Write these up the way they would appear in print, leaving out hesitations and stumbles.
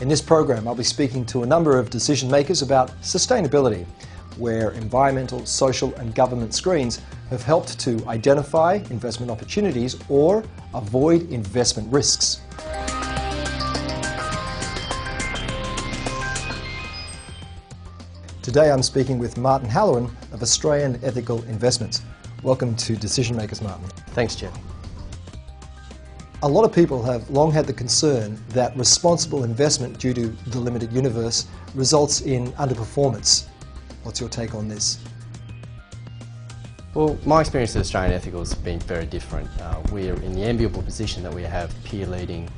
In this program, I'll be speaking to a number of decision makers about sustainability, where environmental, social and government screens have helped to identify investment opportunities or avoid investment risks. Today I'm speaking with Martin Halloran of Australian Ethical Investments. Welcome to Decision Makers, Martin. Thanks, Jeff. A lot of people have long had the concern that responsible investment due to the limited universe results in underperformance. What's your take on this? Well, my experience at Australian Ethical has been very different. We're in the enviable position that we have peer-leading,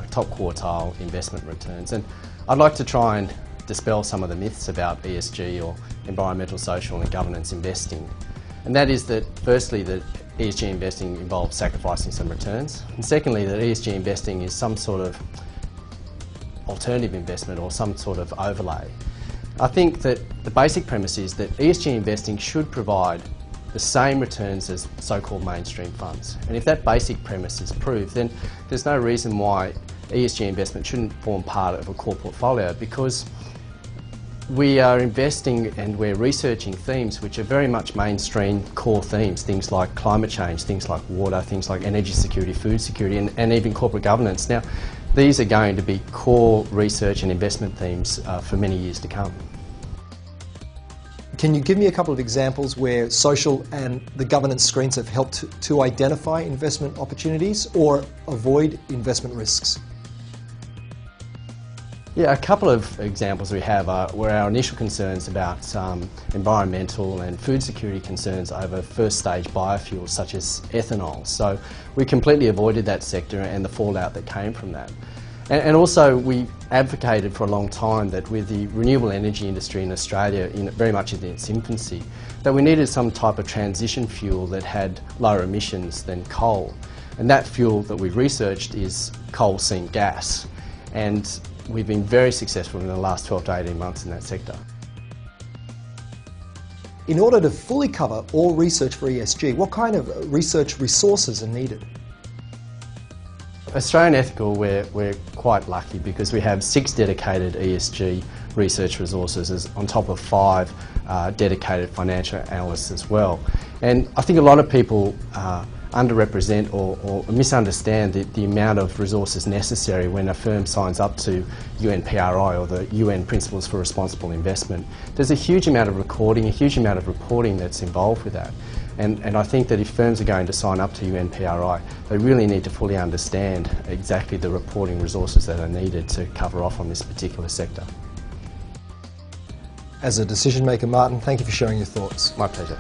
top quartile investment returns. And I'd like to try and dispel some of the myths about ESG or environmental, social and governance investing. And that is that, firstly, that ESG investing involves sacrificing some returns, and secondly, that ESG investing is some sort of alternative investment or some sort of overlay. I think that the basic premise is that ESG investing should provide the same returns as so-called mainstream funds. And if that basic premise is proved, then there's no reason why ESG investment shouldn't form part of a core portfolio, because we are investing and we're researching themes which are very much mainstream core themes, things like climate change, things like water, things like energy security, food security and even corporate governance. Now, these are going to be core research and investment themes for many years to come. Can you give me a couple of examples where social and the governance screens have helped to identify investment opportunities or avoid investment risks? Yeah, a couple of examples we have were our initial concerns about environmental and food security concerns over first stage biofuels such as ethanol. So we completely avoided that sector and the fallout that came from that. And also we advocated for a long time that with the renewable energy industry in Australia very much in its infancy, that we needed some type of transition fuel that had lower emissions than coal. And that fuel that we researched is coal seam gas. And we've been very successful in the last 12 to 18 months in that sector. In order to fully cover all research for ESG, what kind of research resources are needed? Australian Ethical, we're quite lucky because we have 6 dedicated ESG research resources on top of 5 dedicated financial analysts as well. And I think a lot of people underrepresent or misunderstand the amount of resources necessary when a firm signs up to UNPRI or the UN Principles for Responsible Investment. There's a huge amount of recording, a huge amount of reporting that's involved with that. And I think that if firms are going to sign up to UNPRI, they really need to fully understand exactly the reporting resources that are needed to cover off on this particular sector. As a decision maker, Martin, thank you for sharing your thoughts. My pleasure.